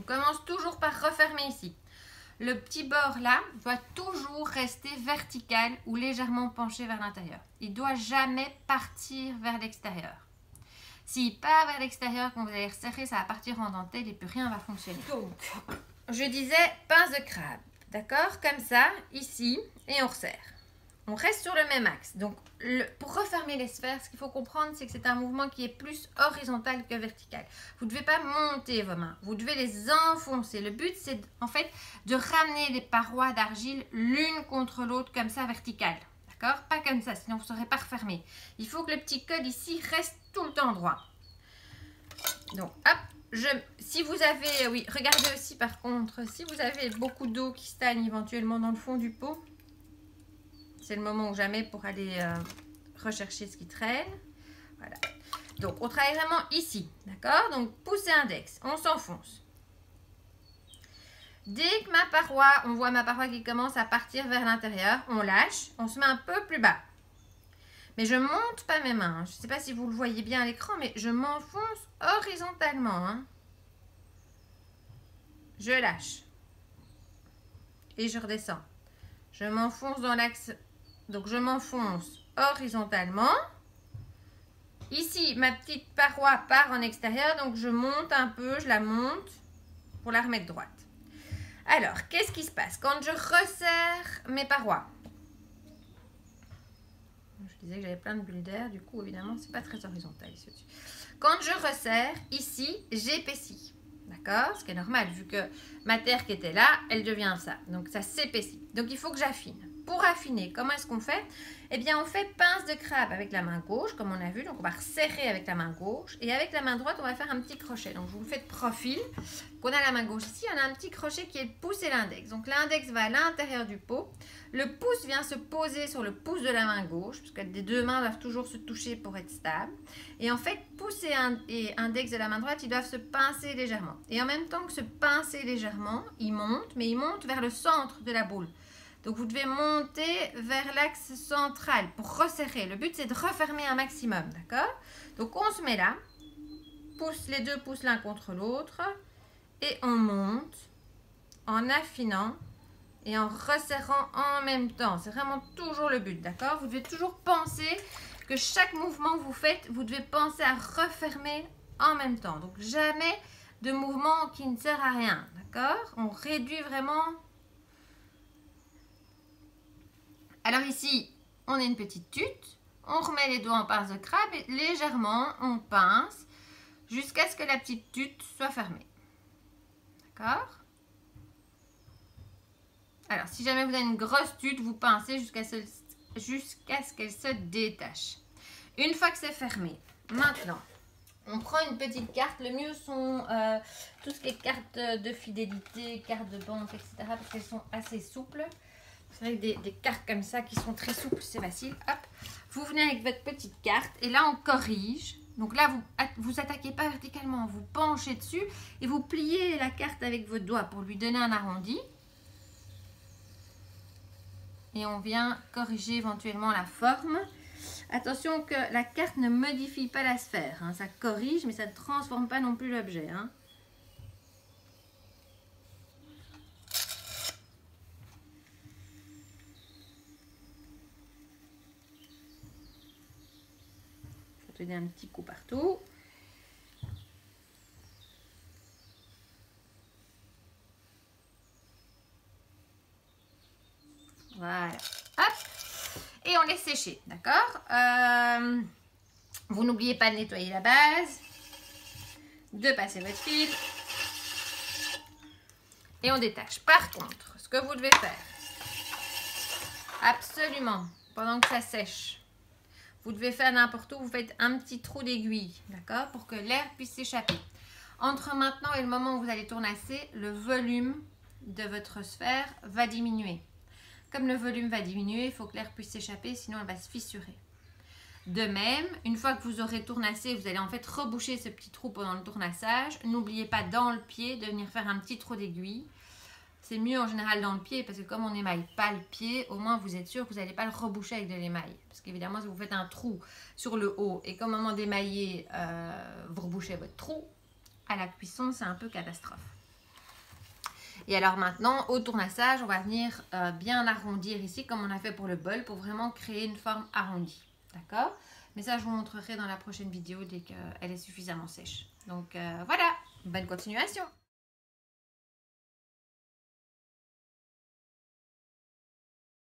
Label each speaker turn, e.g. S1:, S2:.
S1: commence toujours par refermer ici. Le petit bord là doit toujours rester vertical ou légèrement penché vers l'intérieur. Il ne doit jamais partir vers l'extérieur. S'il part vers l'extérieur, quand vous allez resserrer, ça va partir en dentelle et plus rien va fonctionner. Donc, je disais pince de crabe, d'accord? Comme ça, ici, et on resserre. On reste sur le même axe. Donc, pour refermer les sphères, ce qu'il faut comprendre, c'est que c'est un mouvement qui est plus horizontal que vertical. Vous ne devez pas monter vos mains, vous devez les enfoncer. Le but, c'est en fait de ramener les parois d'argile l'une contre l'autre comme ça, verticale. D'accord? Pas comme ça, sinon vous ne saurez pas refermer. Il faut que le petit code ici reste tout le temps droit. Donc, hop, si vous avez, oui, regardez aussi par contre, si vous avez beaucoup d'eau qui stagne éventuellement dans le fond du pot, c'est le moment ou jamais pour aller rechercher ce qui traîne. Voilà. Donc, on travaille vraiment ici. D'accord? Donc, pouce et index. On s'enfonce. Dès que ma paroi, on voit ma paroi qui commence à partir vers l'intérieur, on lâche. On se met un peu plus bas. Mais je ne monte pas mes mains. Je ne sais pas si vous le voyez bien à l'écran, mais je m'enfonce horizontalement. Hein. Je lâche. Et je redescends. Je m'enfonce dans l'axe. Donc, je m'enfonce horizontalement. Ici, ma petite paroi part en extérieur. Donc, je monte un peu. Je la monte pour la remettre droite. Alors, qu'est-ce qui se passe quand je resserre mes parois? Je disais que j'avais plein de bulles d'air. Du coup, évidemment, c'est pas très horizontal ici au-dessus. Quand je resserre, ici, j'épaissis. D'accord? Ce qui est normal, vu que ma terre qui était là, elle devient ça. Donc, ça s'épaissit. Donc, il faut que j'affine. Pour affiner, comment est-ce qu'on fait? Eh bien, on fait pince de crabe avec la main gauche, comme on a vu. Donc, on va resserrer avec la main gauche. Et avec la main droite, on va faire un petit crochet. Donc, je vous le fais de profil. On a la main gauche ici, on a un petit crochet qui est le pouce et l'index. Donc, l'index va à l'intérieur du pot. Le pouce vient se poser sur le pouce de la main gauche, parce que les deux mains doivent toujours se toucher pour être stable. Et en fait, pouce et index de la main droite, ils doivent se pincer légèrement. Et en même temps que se pincer légèrement, ils montent, mais ils montent vers le centre de la boule. Donc, vous devez monter vers l'axe central pour resserrer. Le but, c'est de refermer un maximum, d'accord? Donc, on se met là, pousse les deux pouces l'un contre l'autre, et on monte en affinant et en resserrant en même temps. C'est vraiment toujours le but, d'accord? Vous devez toujours penser que chaque mouvement que vous faites, vous devez penser à refermer en même temps. Donc, jamais de mouvement qui ne sert à rien, d'accord? On réduit vraiment. Alors ici, on a une petite tute. On remet les doigts en pince de crabe et légèrement, on pince jusqu'à ce que la petite tute soit fermée. D'accord? Alors, si jamais vous avez une grosse tute, vous pincez jusqu'à ce qu'elle se détache. Une fois que c'est fermé, maintenant, on prend une petite carte. Le mieux sont tout ce qui est cartes de fidélité, cartes de banque, etc. parce qu'elles sont assez souples. C'est vrai que des cartes comme ça qui sont très souples, c'est facile. Hop, vous venez avec votre petite carte et là, on corrige. Donc là, vous attaquez pas verticalement, vous penchez dessus et vous pliez la carte avec vos doigts pour lui donner un arrondi. Et on vient corriger éventuellement la forme. Attention que la carte ne modifie pas la sphère. Hein. Ça corrige, mais ça ne transforme pas non plus l'objet. Hein. Je vais te donner un petit coup partout. Voilà. Hop. Et on laisse sécher, d'accord? Vous n'oubliez pas de nettoyer la base, de passer votre fil. Et on détache. Par contre, ce que vous devez faire, absolument, pendant que ça sèche, vous devez faire n'importe où, vous faites un petit trou d'aiguille, d'accord? Pour que l'air puisse s'échapper. Entre maintenant et le moment où vous allez tournasser, le volume de votre sphère va diminuer. Comme le volume va diminuer, il faut que l'air puisse s'échapper, sinon elle va se fissurer. De même, une fois que vous aurez tournassé, vous allez en fait reboucher ce petit trou pendant le tournassage. N'oubliez pas dans le pied de venir faire un petit trou d'aiguille. C'est mieux en général dans le pied parce que comme on n'émaille pas le pied, au moins vous êtes sûr que vous n'allez pas le reboucher avec de l'émail. Parce qu'évidemment, si vous faites un trou sur le haut et qu'au moment d'émailler, vous rebouchez votre trou, à la cuisson, c'est un peu catastrophe. Et alors maintenant, au tournassage, on va venir bien arrondir ici, comme on a fait pour le bol, pour vraiment créer une forme arrondie. D'accord? Mais ça, je vous montrerai dans la prochaine vidéo dès qu'elle est suffisamment sèche. Donc voilà, bonne continuation!